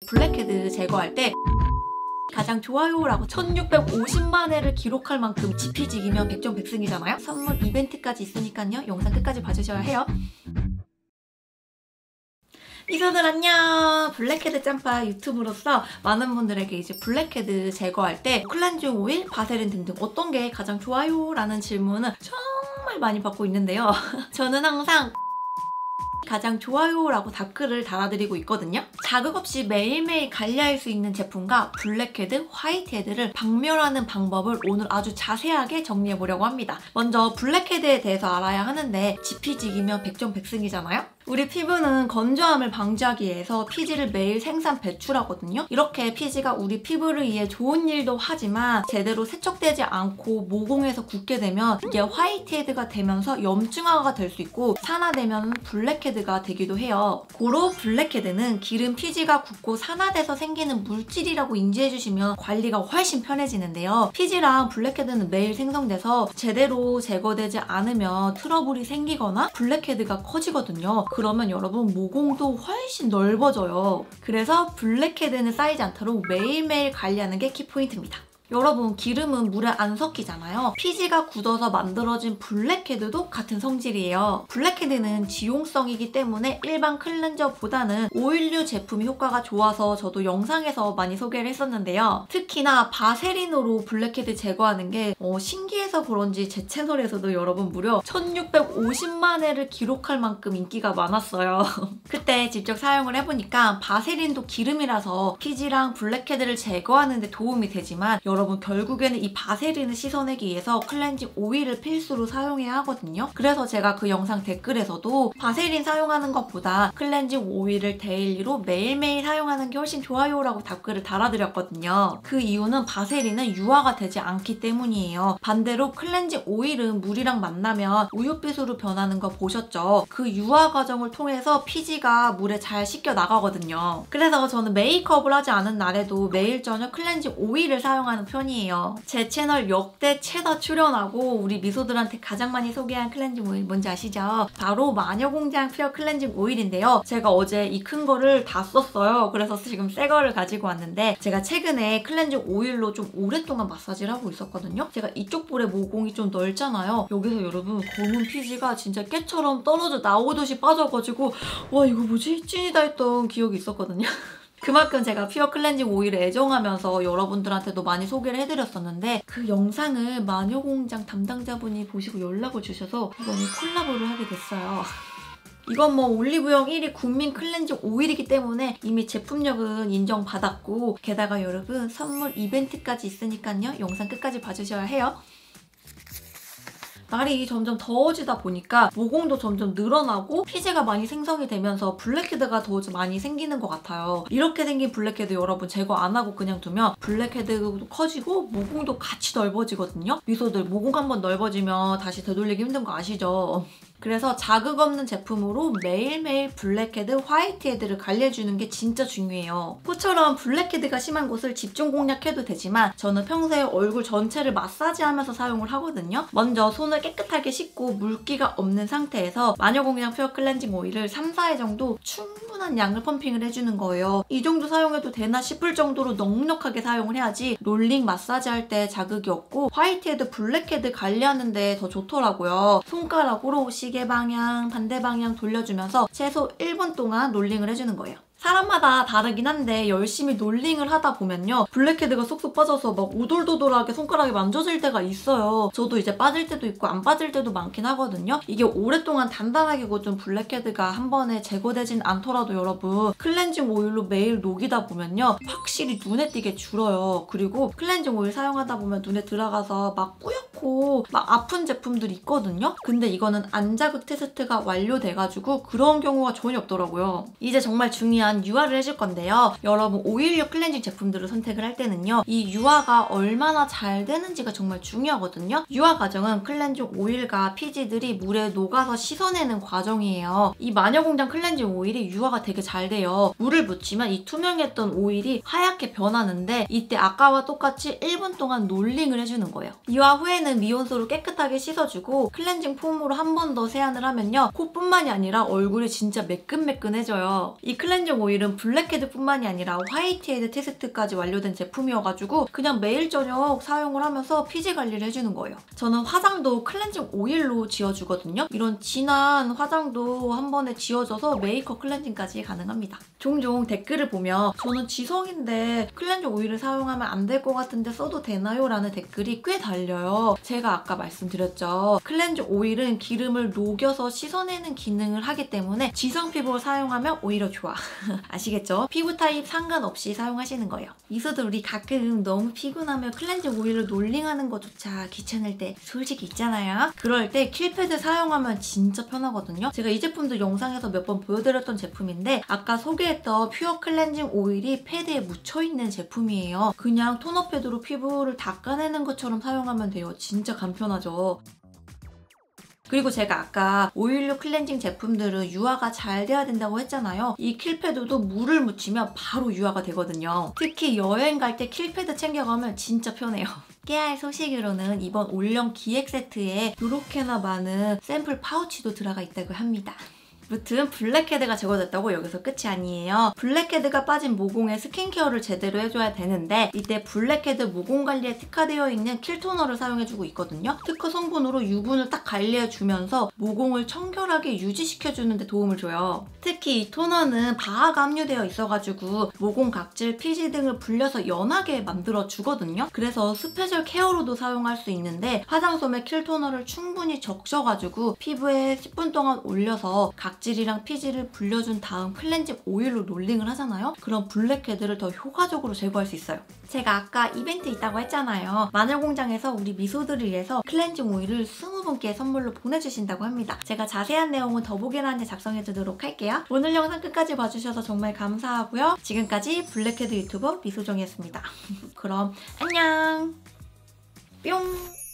블랙헤드 제거할 때 가장 좋아요라고 1650만 회를 기록할 만큼 지피지기면 100점 100승이잖아요? 선물 이벤트까지 있으니까요. 영상 끝까지 봐주셔야 해요. 미소들 안녕! 블랙헤드 짬바 유튜브로서 많은 분들에게 이제 블랙헤드 제거할 때 클렌징 오일, 바세린 등등 어떤 게 가장 좋아요? 라는 질문을 정말 많이 받고 있는데요. 저는 항상 가장 좋아요라고 답글을 달아드리고 있거든요. 자극 없이 매일매일 관리할 수 있는 제품과 블랙헤드, 화이트헤드를 박멸하는 방법을 오늘 아주 자세하게 정리해보려고 합니다. 먼저 블랙헤드에 대해서 알아야 하는데 지피지기면 100점 100승이잖아요? 우리 피부는 건조함을 방지하기 위해서 피지를 매일 생산 배출하거든요. 이렇게 피지가 우리 피부를 위해 좋은 일도 하지만 제대로 세척되지 않고 모공에서 굳게 되면 이게 화이트헤드가 되면서 염증화가 될 수 있고 산화되면 블랙헤드가 되기도 해요. 고로 블랙헤드는 기름 피지가 굳고 산화돼서 생기는 물질이라고 인지해주시면 관리가 훨씬 편해지는데요. 피지랑 블랙헤드는 매일 생성돼서 제대로 제거되지 않으면 트러블이 생기거나 블랙헤드가 커지거든요. 그러면 여러분 모공도 훨씬 넓어져요. 그래서 블랙헤드는 쌓이지 않도록 매일매일 관리하는 게 키포인트입니다. 여러분 기름은 물에 안 섞이잖아요. 피지가 굳어서 만들어진 블랙헤드도 같은 성질이에요. 블랙헤드는 지용성이기 때문에 일반 클렌저보다는 오일류 제품이 효과가 좋아서 저도 영상에서 많이 소개를 했었는데요. 특히나 바세린으로 블랙헤드 제거하는 게 신기해서 그런지 제 채널에서도 여러분 무려 1650만 회를 기록할 만큼 인기가 많았어요. 그때 직접 사용을 해보니까 바세린도 기름이라서 피지랑 블랙헤드를 제거하는 데 도움이 되지만 여러분 결국에는 이 바세린을 씻어내기 위해서 클렌징 오일을 필수로 사용해야 하거든요. 그래서 제가 그 영상 댓글에서도 바세린 사용하는 것보다 클렌징 오일을 데일리로 매일매일 사용하는 게 훨씬 좋아요 라고 답글을 달아드렸거든요. 그 이유는 바세린은 유화가 되지 않기 때문이에요. 반대로 클렌징 오일은 물이랑 만나면 우윳빛으로 변하는 거 보셨죠? 그 유화 과정을 통해서 피지가 물에 잘 씻겨 나가거든요. 그래서 저는 메이크업을 하지 않은 날에도 매일 저녁 클렌징 오일을 사용하는 편이에요. 제 채널 역대 최다 출연하고 우리 미소들한테 가장 많이 소개한 클렌징 오일 뭔지 아시죠? 바로 마녀공장 퓨어 클렌징 오일인데요. 제가 어제 이 큰 거를 다 썼어요. 그래서 지금 새 거를 가지고 왔는데 제가 최근에 클렌징 오일로 좀 오랫동안 마사지를 하고 있었거든요. 제가 이쪽 볼에 모공이 좀 넓잖아요. 여기서 여러분 검은 피지가 진짜 깨처럼 떨어져 나오듯이 빠져가지고 와 이거 뭐지? 찐이다 했던 기억이 있었거든요. 그만큼 제가 퓨어 클렌징 오일을 애정하면서 여러분들한테도 많이 소개를 해드렸었는데 그 영상을 마녀공장 담당자분이 보시고 연락을 주셔서 이번에 콜라보를 하게 됐어요. 이건 뭐 올리브영 1위 국민 클렌징 오일이기 때문에 이미 제품력은 인정받았고 게다가 여러분 선물 이벤트까지 있으니까요. 영상 끝까지 봐주셔야 해요. 날이 점점 더워지다 보니까 모공도 점점 늘어나고 피지가 많이 생성이 되면서 블랙헤드가 더 많이 생기는 것 같아요. 이렇게 생긴 블랙헤드 여러분 제거 안 하고 그냥 두면 블랙헤드도 커지고 모공도 같이 넓어지거든요. 미소들 모공 한번 넓어지면 다시 되돌리기 힘든 거 아시죠? 그래서 자극 없는 제품으로 매일매일 블랙헤드, 화이트헤드를 관리해주는 게 진짜 중요해요. 코처럼 블랙헤드가 심한 곳을 집중 공략해도 되지만 저는 평소에 얼굴 전체를 마사지하면서 사용을 하거든요. 먼저 손을 깨끗하게 씻고 물기가 없는 상태에서 마녀공장 퓨어 클렌징 오일을 3, 4회 정도 충분한 양을 펌핑을 해주는 거예요. 이 정도 사용해도 되나 싶을 정도로 넉넉하게 사용을 해야지 롤링 마사지 할 때 자극이 없고 화이트헤드, 블랙헤드 관리하는데 더 좋더라고요. 손가락으로 시계 방향, 반대 방향 돌려주면서 최소 1분 동안 롤링을 해주는 거예요. 사람마다 다르긴 한데 열심히 롤링을 하다 보면요. 블랙헤드가 쏙쏙 빠져서 막 오돌도돌하게 손가락이 만져질 때가 있어요. 저도 이제 빠질 때도 있고 안 빠질 때도 많긴 하거든요. 이게 오랫동안 단단하게 굳은 블랙헤드가 한 번에 제거되진 않더라도 여러분 클렌징 오일로 매일 녹이다 보면요. 확실히 눈에 띄게 줄어요. 그리고 클렌징 오일 사용하다 보면 눈에 들어가서 막 뿌옇고 막 아픈 제품들이 있거든요. 근데 이거는 안자극 테스트가 완료돼가지고 그런 경우가 전혀 없더라고요. 이제 정말 중요한 유화를 해줄 건데요. 여러분 오일류 클렌징 제품들을 선택을 할 때는요. 이 유화가 얼마나 잘 되는지가 정말 중요하거든요. 유화 과정은 클렌징 오일과 피지들이 물에 녹아서 씻어내는 과정이에요. 이 마녀공장 클렌징 오일이 유화가 되게 잘 돼요. 물을 묻히면 이 투명했던 오일이 하얗게 변하는데 이때 아까와 똑같이 1분 동안 롤링을 해주는 거예요. 유화 후에는 미온수로 깨끗하게 씻어주고 클렌징 폼으로 한 번 더 세안을 하면요. 코뿐만이 아니라 얼굴이 진짜 매끈매끈해져요. 이 클렌징 클렌징 오일은 블랙헤드뿐만이 아니라 화이트헤드 테스트까지 완료된 제품이어가지고 그냥 매일 저녁 사용을 하면서 피지 관리를 해주는 거예요. 저는 화장도 클렌징 오일로 지워주거든요. 이런 진한 화장도 한 번에 지워져서 메이크업 클렌징까지 가능합니다. 종종 댓글을 보면 저는 지성인데 클렌징 오일을 사용하면 안 될 것 같은데 써도 되나요? 라는 댓글이 꽤 달려요. 제가 아까 말씀드렸죠. 클렌징 오일은 기름을 녹여서 씻어내는 기능을 하기 때문에 지성 피부를 사용하면 오히려 좋아. 아시겠죠? 피부 타입 상관없이 사용하시는 거예요. 이소들이 가끔 너무 피곤하면 클렌징 오일로 롤링하는 거조차 귀찮을 때 솔직히 있잖아요. 그럴 때 킬패드 사용하면 진짜 편하거든요. 제가 이 제품도 영상에서 몇 번 보여드렸던 제품인데 아까 소개했던 퓨어 클렌징 오일이 패드에 묻혀있는 제품이에요. 그냥 토너 패드로 피부를 닦아내는 것처럼 사용하면 돼요. 진짜 간편하죠. 그리고 제가 아까 오일류 클렌징 제품들은 유화가 잘 돼야 된다고 했잖아요. 이 킬패드도 물을 묻히면 바로 유화가 되거든요. 특히 여행 갈 때 킬패드 챙겨가면 진짜 편해요. 깨알 소식으로는 이번 올영 기획 세트에 이렇게나 많은 샘플 파우치도 들어가 있다고 합니다. 무튼 블랙헤드가 제거됐다고 여기서 끝이 아니에요. 블랙헤드가 빠진 모공에 스킨케어를 제대로 해줘야 되는데 이때 블랙헤드 모공 관리에 특화되어 있는 킬토너를 사용해주고 있거든요. 특허 성분으로 유분을 딱 관리해주면서 모공을 청결하게 유지시켜주는 데 도움을 줘요. 특히 이 토너는 바하가 함유되어 있어가지고 모공 각질, 피지 등을 불려서 연하게 만들어주거든요. 그래서 스페셜 케어로도 사용할 수 있는데 화장솜에 킬토너를 충분히 적셔가지고 피부에 10분 동안 올려서 각질이랑 피지를 불려준 다음 클렌징 오일로 롤링을 하잖아요. 그럼 블랙헤드를 더 효과적으로 제거할 수 있어요. 제가 아까 이벤트 있다고 했잖아요. 마늘공장에서 우리 미소들을 위해서 클렌징 오일을 20분께 선물로 보내주신다고 합니다. 제가 자세한 내용은 더보기란에 작성해두도록 할게요. 오늘 영상 끝까지 봐주셔서 정말 감사하고요. 지금까지 블랙헤드 유튜버 미소정이었습니다. 그럼 안녕! 뿅!